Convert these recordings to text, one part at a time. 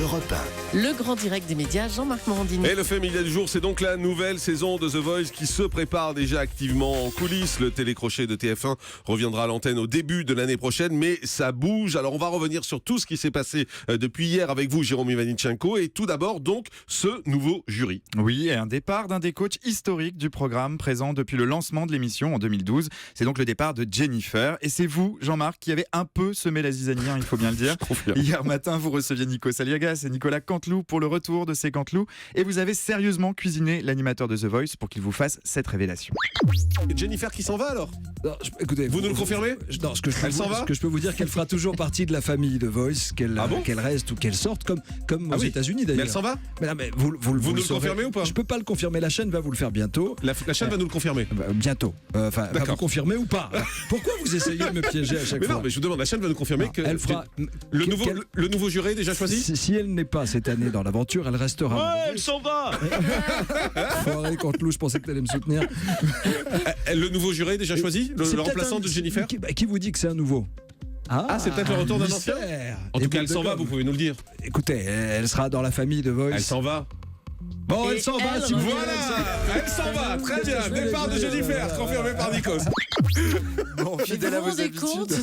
Europe 1. Le grand direct des médias, Jean-Marc Morandini. Et le fait média du jour, c'est donc la nouvelle saison de The Voice qui se prépare déjà activement en coulisses. Le télécrochet de TF1 reviendra à l'antenne au début de l'année prochaine, mais ça bouge. Alors on va revenir sur tout ce qui s'est passé depuis hier avec vous, Jérôme Ivanichenko. Et tout d'abord, donc, ce nouveau jury. Oui, et un départ d'un des coachs historiques du programme, présent depuis le lancement de l'émission en 2012. C'est donc le départ de Jennifer. Et c'est vous, Jean-Marc, qui avez un peu semé la zizanie, il faut bien le dire. Hier matin, vous receviez Nikos Aliagas et Nicolas Canteloup pour le retour de ces Canteloup. Et vous avez sérieusement cuisiné l'animateur de The Voice pour qu'il vous fasse cette révélation. Et Jennifer qui s'en va alors? Non, écoutez, vous nous le confirmez? Non, ce que je peux vous dire, qu'elle fera toujours partie de la famille de Voice, qu'elle reste ou qu'elle sorte, comme aux États-Unis d'ailleurs. Mais elle s'en va? Mais vous nous le confirmez ou pas? Je peux pas le confirmer, la chaîne va vous le faire bientôt. La chaîne va nous le confirmer? Bientôt. Va vous confirmer ou pas? Pourquoi vous essayez de me piéger à chaque fois? Non, mais je vous demande, la chaîne va nous confirmer que elle fera le nouveau juré est déjà choisi? Si elle n'est pas cette année dans l'aventure, elle restera. Ouais, elle s'en va. Foiré, Canteloup, je pensais que tu allais me soutenir. Le nouveau juré est déjà choisi? Le remplaçant de Jennifer? Qui vous dit que c'est un nouveau? C'est peut-être le retour d'un ancien? En tout cas, elle s'en va, vous pouvez nous le dire. Écoutez, elle sera dans la famille de Voice. Elle s'en va. Bon, elle s'en va. Elle s'en va, très bien. Départ de Jennifer, confirmé par Nikos. Bon, fidèle à vos habitudes.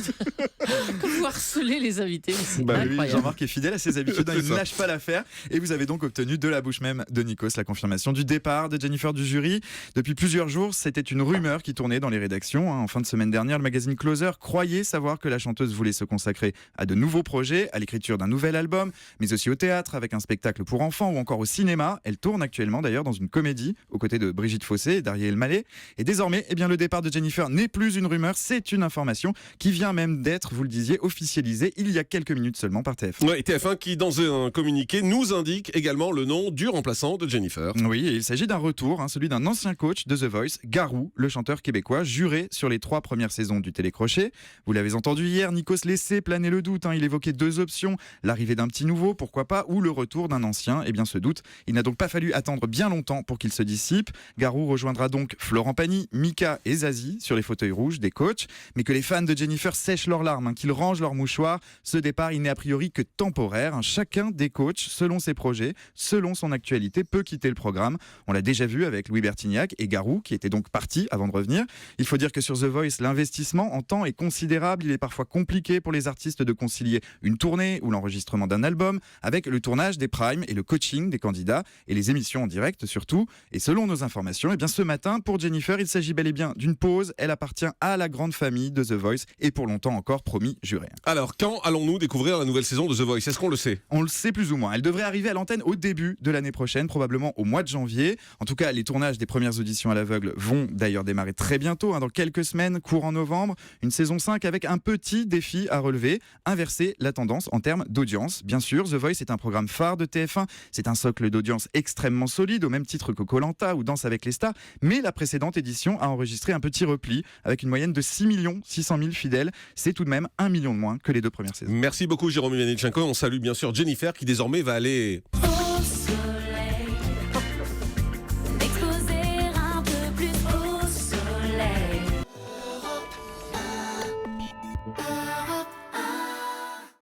Que vous harcelez les invités, c'est Oui, incroyable. Jean-Marc est fidèle à ses habitudes, il ne lâche pas l'affaire. Et vous avez donc obtenu de la bouche même de Nikos la confirmation du départ de Jennifer du jury. Depuis plusieurs jours, c'était une rumeur qui tournait dans les rédactions. En fin de semaine dernière, le magazine Closer croyait savoir que la chanteuse voulait se consacrer à de nouveaux projets, à l'écriture d'un nouvel album, mais aussi au théâtre avec un spectacle pour enfants ou encore au cinéma. Elle tourne actuellement d'ailleurs dans une comédie aux côtés de Brigitte Fossé et d'Ariel Mallet. Et désormais, le départ de Jennifer n'est plus une rumeur, c'est une information qui vient même d'être, vous le disiez, officialisée il y a quelques minutes seulement par TF1. Ouais, TF1 qui, dans un communiqué, nous indique également le nom du remplaçant de Jennifer. Oui, et il s'agit d'un retour, celui d'un ancien coach de The Voice, Garou, le chanteur québécois, juré sur les 3 premières saisons du télécrochet. Vous l'avez entendu hier, Nikos laissait planer le doute. Il évoquait 2 options, l'arrivée d'un petit nouveau, pourquoi pas, ou le retour d'un ancien. Et bien ce doute, il n'a donc pas fallu attendre bien longtemps pour qu'il se dissipe. Garou rejoindra donc Florent Pagny, Mika et Zazie sur les fauteuils rouges des coachs. Mais que les fans de Jennifer sèchent leurs larmes, qu'ils rangent leurs mouchoirs, ce départ, il n'est a priori que temporaire. Chacun des coachs, selon ses projets, selon son actualité, peut quitter le programme. On l'a déjà vu avec Louis Bertignac et Garou, qui était donc parti avant de revenir. Il faut dire que sur The Voice, l'investissement en temps est considérable. Il est parfois compliqué pour les artistes de concilier une tournée ou l'enregistrement d'un album avec le tournage des primes et le coaching des candidats et les émissions en direct surtout. Et selon nos informations, ce matin, pour Jennifer, il s'agit bel et bien d'une pause. Elle appartient à la grande famille de The Voice et pour longtemps encore promis juré. Alors, quand allons-nous découvrir la nouvelle saison de The Voice? Est-ce qu'on le sait? On le sait plus ou moins. Elle devrait arriver à l'antenne au début de l'année prochaine, probablement au mois de janvier. En tout cas, les tournages des premières auditions à l'aveugle vont d'ailleurs démarrer très bientôt, dans quelques semaines, courant novembre. Une saison 5 avec un petit défi à relever, inverser la tendance en termes d'audience. Bien sûr, The Voice est un programme phare de TF1. C'est un socle d'audience extrêmement solide, au même titre que Koh-Lanta ou Danse avec les stars. Mais la précédente édition a enregistré un petit repli avec une moyenne de 6 600 000 fidèles. C'est tout de même 1 million de moins que les 2 premières saisons. Merci beaucoup Jérôme Ivanichenko. On salue bien sûr Jennifer qui désormais va aller...